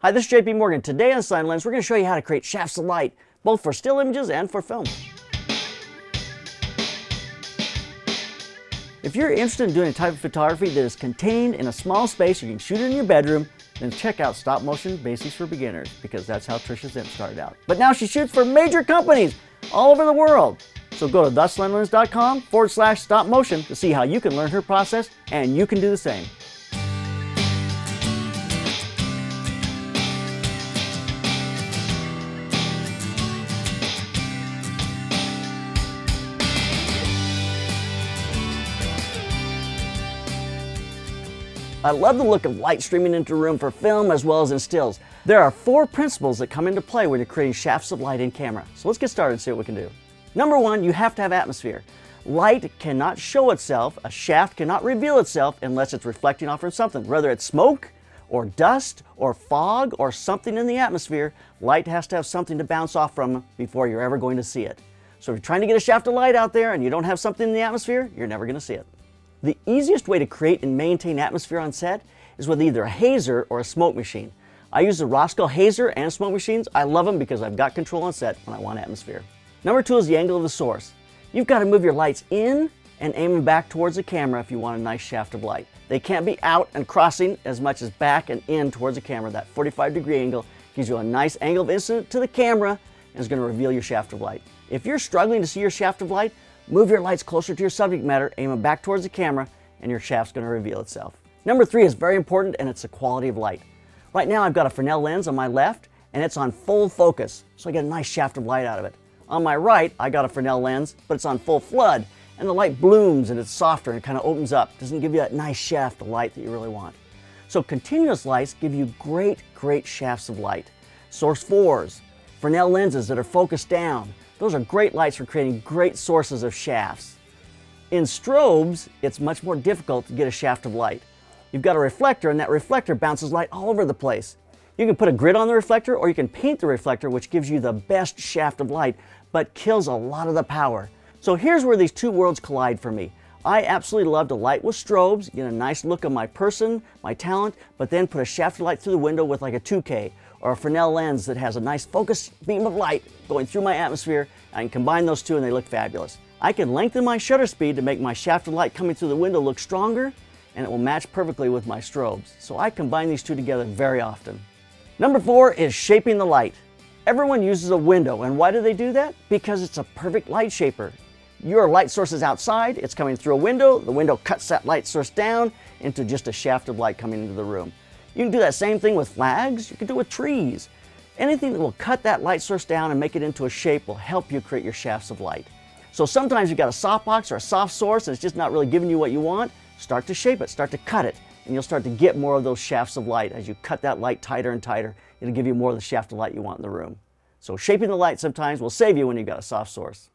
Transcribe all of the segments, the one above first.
Hi, this is JP Morgan. Today on SignLens, we're going to show you how to create shafts of light, both for still images and for film. If you're interested in doing a type of photography that is contained in a small space, you can shoot it in your bedroom, then check out Stop Motion Basics for Beginners, because that's how Tricia Zimt started out. But now she shoots for major companies all over the world. So go to thesignlens.com/stop motion to see how you can learn her process and you can do the same. I love the look of light streaming into a room for film as well as in stills. There are 4 principles that come into play when you're creating shafts of light in camera. So let's get started and see what we can do. Number 1, you have to have atmosphere. Light cannot show itself, a shaft cannot reveal itself unless it's reflecting off from something. Whether it's smoke or dust or fog or something in the atmosphere, light has to have something to bounce off from before you're ever going to see it. So if you're trying to get a shaft of light out there and you don't have something in the atmosphere, you're never going to see it. The easiest way to create and maintain atmosphere on set is with either a hazer or a smoke machine. I use the Rosco hazer and smoke machines. I love them because I've got control on set when I want atmosphere. Number 2 is the angle of the source. You've got to move your lights in and aim them back towards the camera if you want a nice shaft of light. They can't be out and crossing as much as back and in towards the camera. That 45-degree angle gives you a nice angle of incidence to the camera and is going to reveal your shaft of light. If you're struggling to see your shaft of light, move your lights closer to your subject matter, aim them back towards the camera, and your shaft's going to reveal itself. Number 3 is very important, and it's the quality of light. Right now I've got a Fresnel lens on my left, and it's on full focus, so I get a nice shaft of light out of it. On my right, I got a Fresnel lens, but it's on full flood, and the light blooms and it's softer and it kind of opens up. Doesn't give you that nice shaft of light that you really want. So continuous lights give you great shafts of light. Source 4s, Fresnel lenses that are focused down. Those are great lights for creating great sources of shafts. In strobes, it's much more difficult to get a shaft of light. You've got a reflector, and that reflector bounces light all over the place. You can put a grid on the reflector, or you can paint the reflector, which gives you the best shaft of light, but kills a lot of the power. So here's where these two worlds collide for me. I absolutely love to light with strobes, get a nice look of my person, my talent, but then put a shaft of light through the window with like a 2K or a Fresnel lens that has a nice focused beam of light going through my atmosphere. I can combine those two and they look fabulous. I can lengthen my shutter speed to make my shaft of light coming through the window look stronger, and it will match perfectly with my strobes. So I combine these two together very often. Number 4 is shaping the light. Everyone uses a window, and why do they do that? Because it's a perfect light shaper. Your light source is outside, it's coming through a window, the window cuts that light source down into just a shaft of light coming into the room. You can do that same thing with flags, you can do it with trees. Anything that will cut that light source down and make it into a shape will help you create your shafts of light. So sometimes you've got a softbox or a soft source and it's just not really giving you what you want. Start to shape it, start to cut it, and you'll start to get more of those shafts of light. As you cut that light tighter and tighter, it'll give you more of the shaft of light you want in the room. So shaping the light sometimes will save you when you've got a soft source.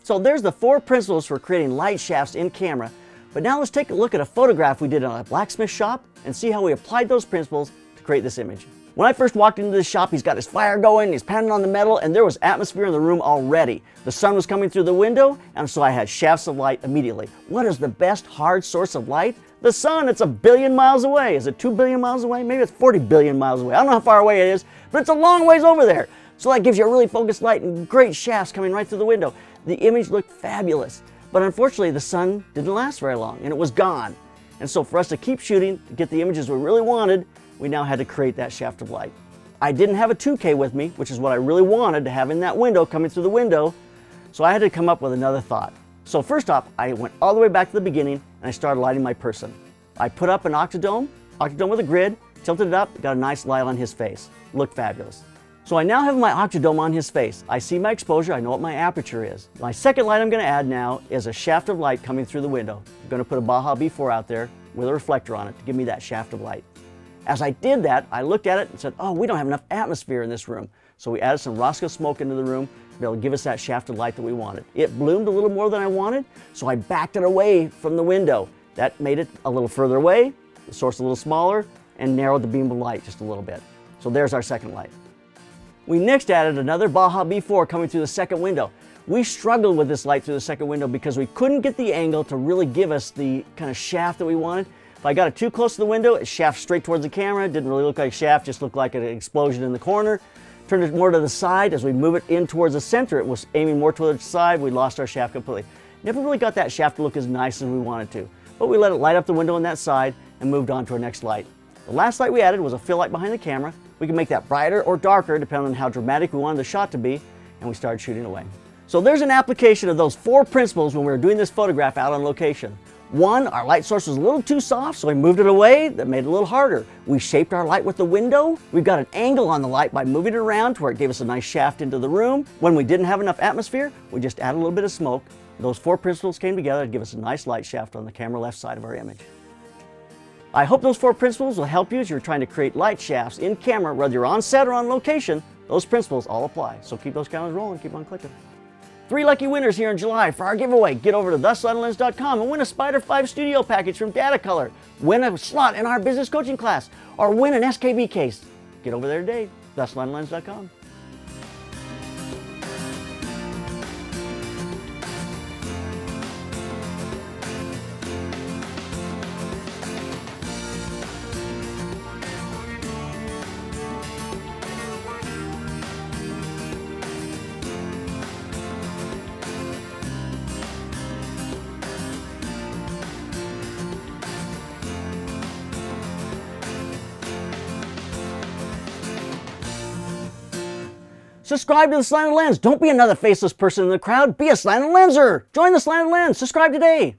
So there's the 4 principles for creating light shafts in camera. But now let's take a look at a photograph we did in a blacksmith shop and see how we applied those principles to create this image. When I first walked into this shop, he's got his fire going, he's pounding on the metal, and there was atmosphere in the room already. The sun was coming through the window, and so I had shafts of light immediately. What is the best hard source of light? The sun. It's 1 billion miles away. Is it 2 billion miles away? Maybe it's 40 billion miles away. I don't know how far away it is, but it's a long ways over there. So that gives you a really focused light and great shafts coming right through the window. The image looked fabulous, but unfortunately the sun didn't last very long and it was gone. And so for us to keep shooting, to get the images we really wanted, we now had to create that shaft of light. I didn't have a 2K with me, which is what I really wanted to have in that window, coming through the window, so I had to come up with another thought. So first off, I went all the way back to the beginning and I started lighting my person. I put up an octodome with a grid, tilted it up, got a nice light on his face. Looked fabulous. So I now have my octodome on his face. I see my exposure, I know what my aperture is. My second light I'm going to add now is a shaft of light coming through the window. I'm going to put a Baja B4 out there with a reflector on it to give me that shaft of light. As I did that, I looked at it and said, oh, we don't have enough atmosphere in this room. So we added some Rosco smoke into the room to be able to give us that shaft of light that we wanted. It bloomed a little more than I wanted, so I backed it away from the window. That made it a little further away, the source a little smaller, and narrowed the beam of light just a little bit. So there's our second light. We next added another Baja B4 coming through the second window. We struggled with this light through the second window because we couldn't get the angle to really give us the kind of shaft that we wanted, If I got it too close to the window, it shafts straight towards the camera. It didn't really look like a shaft, just looked like an explosion in the corner. Turned it more to the side. As we move it in towards the center, it was aiming more towards the side. We lost our shaft completely. Never really got that shaft to look as nice as we wanted to, but we let it light up the window on that side and moved on to our next light. The last light we added was a fill light behind the camera. We could make that brighter or darker depending on how dramatic we wanted the shot to be, and we started shooting away. So there's an application of those 4 principles when we were doing this photograph out on location. 1, our light source was a little too soft, so we moved it away. That made it a little harder. We shaped our light with the window. We've got an angle on the light by moving it around to where it gave us a nice shaft into the room. When we didn't have enough atmosphere, we just added a little bit of smoke. Those 4 principles came together to give us a nice light shaft on the camera left side of our image. I hope those 4 principles will help you as you're trying to create light shafts in camera, whether you're on set or on location. Those principles all apply. So keep those cameras rolling, keep on clicking. 3 lucky winners here in July for our giveaway. Get over to thesliderlens.com and win a Spyder 5 Studio package from Datacolor. Win a slot in our business coaching class or win an SKB case. Get over there today, thesliderlens.com. Subscribe to The Slanted Lens. Don't be another faceless person in the crowd. Be a Slanted Lenser. Join The Slanted Lens. Subscribe today.